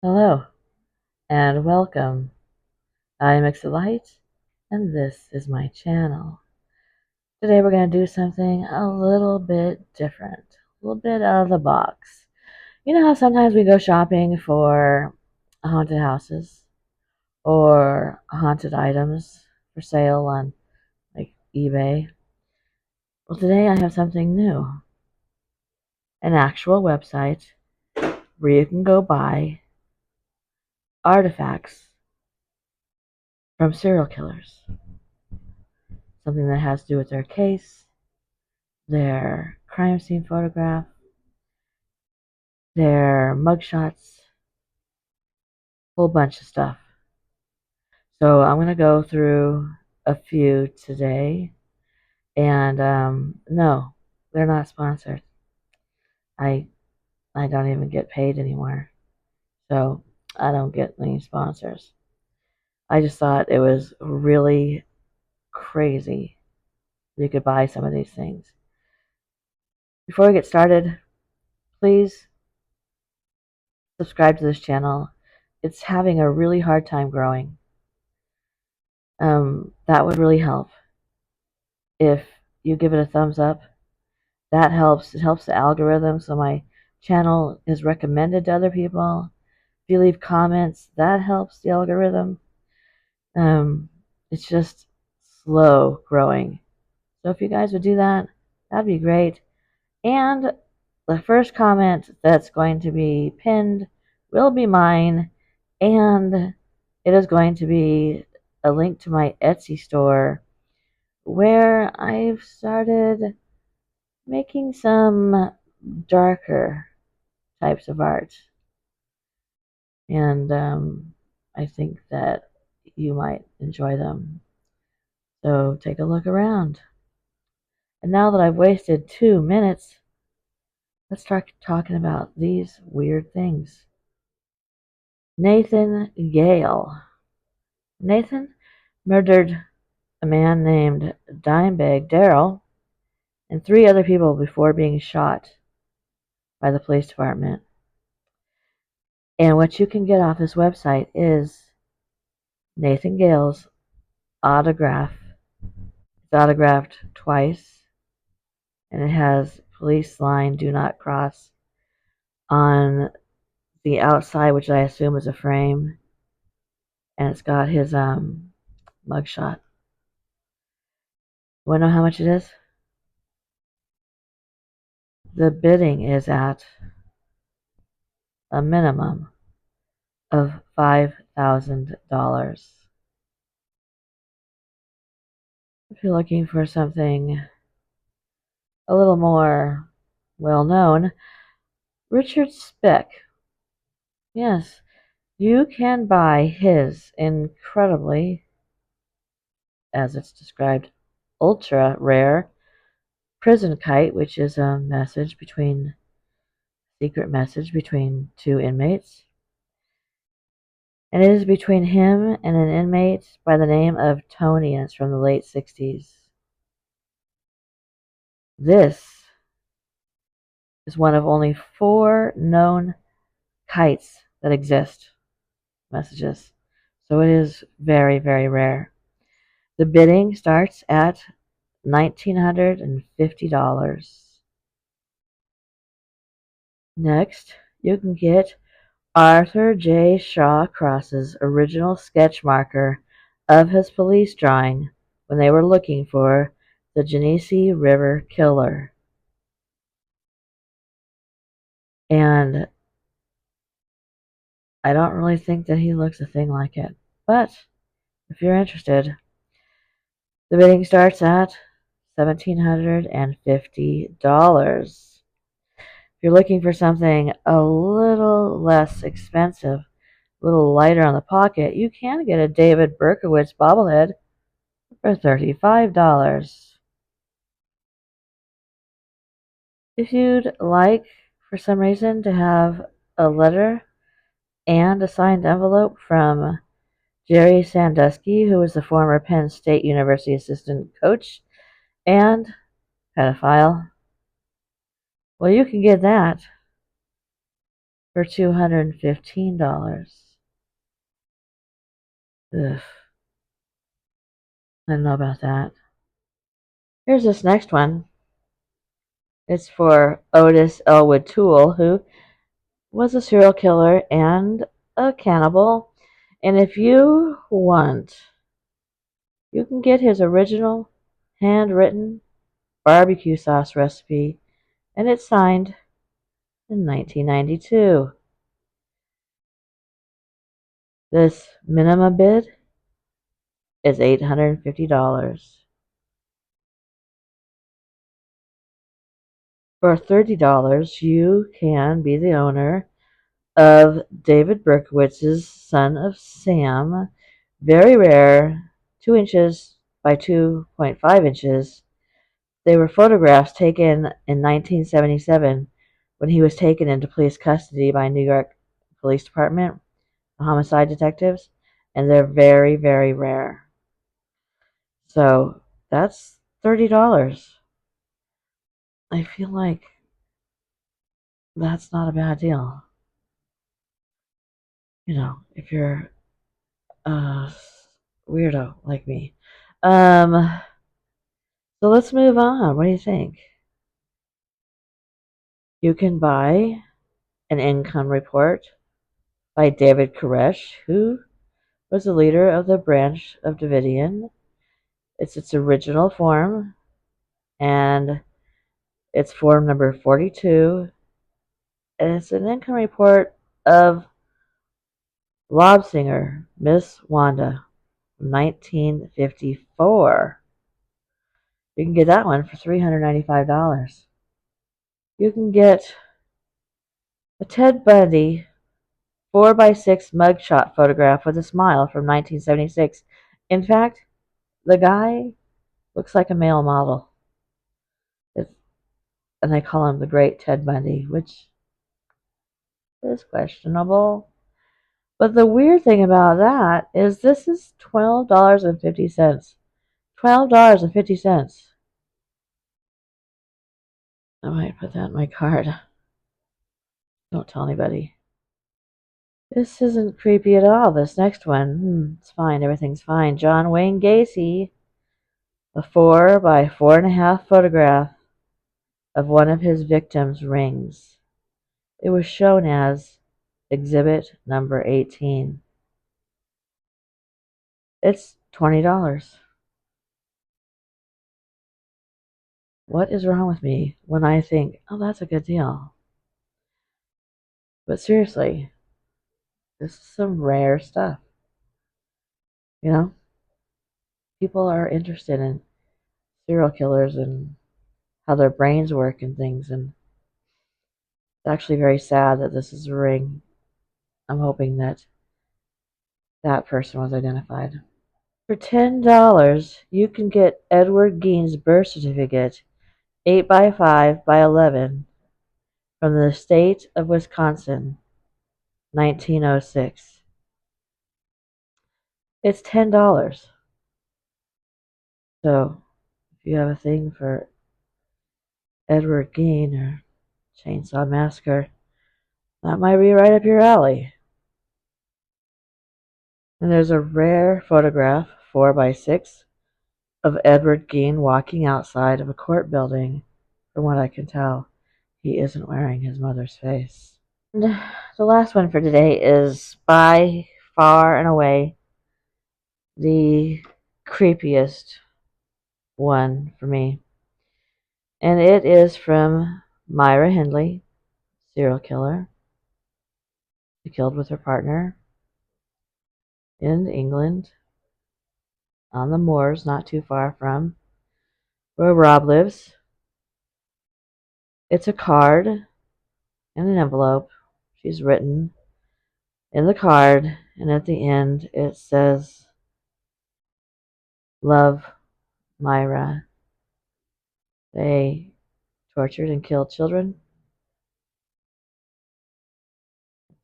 Hello and welcome. I'm Light and this is my channel. Today we're going to do something a little bit different, a little bit out of the box. You know how sometimes we go shopping for haunted houses or haunted items for sale on like eBay? Well, today I have something new, an actual website where you can go buy artifacts from serial killers. Something that has to do with their case, their crime scene photograph, their mugshots, whole bunch of stuff. So I'm gonna go through a few today, and no, they're not sponsored. I I don't even get paid anymore, so I don't get any sponsors. I just thought it was really crazy you could buy some of these things. Before we get started, please subscribe to this channel. It's having a really hard time growing. That would really help if you give it a thumbs up. That helps. It helps the algorithm, so my channel is recommended to other people. If you leave comments, that helps the algorithm. Um, it's just slow growing. So if you guys would do that, that'd be great. And the first comment that's going to be pinned will be mine, and it is going to be a link to my Etsy store where I've started making some darker types of art. And I think that you might enjoy them. So take a look around. And now that I've wasted 2 minutes, let's start talking about these weird things. Nathan Gale. Nathan murdered a man named Dimebag Darrell and 3 other people before being shot by the police department. And what you can get off this website is Nathan Gale's autograph. It's autographed twice, and it has police line do not cross on the outside, which I assume is a frame, and it's got his mugshot. Want to know how much it is? The bidding is at a minimum of $5,000. If you're looking for something a little more well known, Richard Speck. Yes, you can buy his incredibly, as it's described, ultra rare prison kite, which is a secret message between 2 inmates. And it is between him and an inmate by the name of Tony, and it's from the late 60s. This is one of only 4 known kites that exist, messages. So it is very, very rare. The bidding starts at $1,950. Next, you can get Arthur J. Shaw Cross's original sketch marker of his police drawing when they were looking for the Genesee River Killer. And I don't really think that he looks a thing like it. But if you're interested, the bidding starts at $1,750. If you're looking for something a little less expensive, a little lighter on the pocket, you can get a David Berkowitz bobblehead for $35. If you'd like, for some reason, to have a letter and a signed envelope from Jerry Sandusky, who was the former Penn State University assistant coach and pedophile, well, you can get that for $215. Ugh, I don't know about that. Here's this next one. It's for Otis Elwood Toole, who was a serial killer and a cannibal. And if you want, you can get his original handwritten barbecue sauce recipe, and it's signed in 1992. This minimum bid is $850. For $30, you can be the owner of David Berkowitz's Son of Sam. Very rare, 2 inches by 2.5 inches. They were photographs taken in 1977 when he was taken into police custody by New York Police Department, homicide detectives, and they're very, very rare. So that's $30. I feel like that's not a bad deal. If you're a weirdo like me. Um, so let's move on. What do you think? You can buy an income report by David Koresh, who was the leader of the branch of Davidian. It's its original form, and it's form number 42, and it's an income report of Lobsinger, Miss Wanda, from 1954. You can get that one for $395. You can get a Ted Bundy 4x6 mugshot photograph with a smile from 1976. In fact, the guy looks like a male model. It's, and they call him the Great Ted Bundy, which is questionable. But the weird thing about that is this is $12.50. $12.50. I might put that in my card. Don't tell anybody. This isn't creepy at all. This next one, it's fine. Everything's fine. John Wayne Gacy, a 4x4.5 photograph of one of his victims' rings. It was shown as Exhibit number 18. It's $20. What is wrong with me when I think, oh, that's a good deal? But seriously, this is some rare stuff. You know, people are interested in serial killers and how their brains work and things, and it's actually very sad that this is a ring. I'm hoping that that person was identified. For $10, you can get Edward Gein's birth certificate, 8x5x11, from the state of Wisconsin, 1906. It's $10. So, if you have a thing for Edward Gein or Chainsaw Massacre, that might be right up your alley. And there's a rare photograph, 4x6, of Edward Gein walking outside of a court building. From what I can tell, he isn't wearing his mother's face. And the last one for today is by far and away the creepiest one for me. And it is from Myra Hindley, serial killer. She killed with her partner in England on the moors, not too far from where Rob lives. It's a card and an envelope. She's written in the card, and at the end it says, "Love, Myra." They tortured and killed children,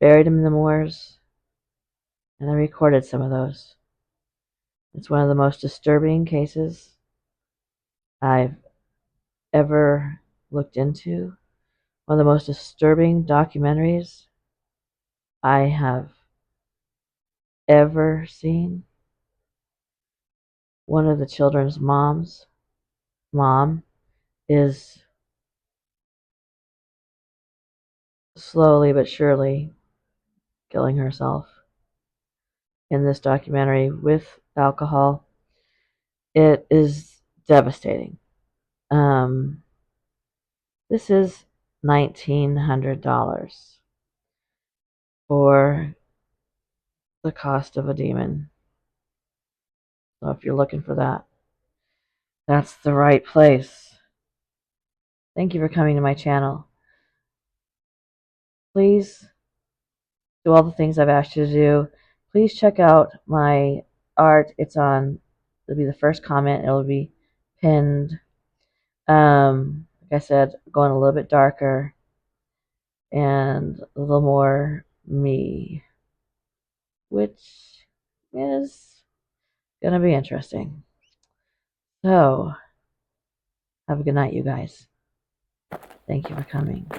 buried them in the moors, and I recorded some of those. It's one of the most disturbing cases I've ever looked into, one of the most disturbing documentaries I have ever seen. One of the children's mom is slowly but surely killing herself in this documentary with alcohol. It is devastating. Um, this is $1,900 for the cost of a demon. So if you're looking for that, that's the right place. Thank you for coming to my channel. Please do all the things I've asked you to do. Please check out my art. It'll be the first comment. It'll be pinned. Like I said, going a little bit darker and a little more me, which is gonna be interesting. So, have a good night, you guys. Thank you for coming.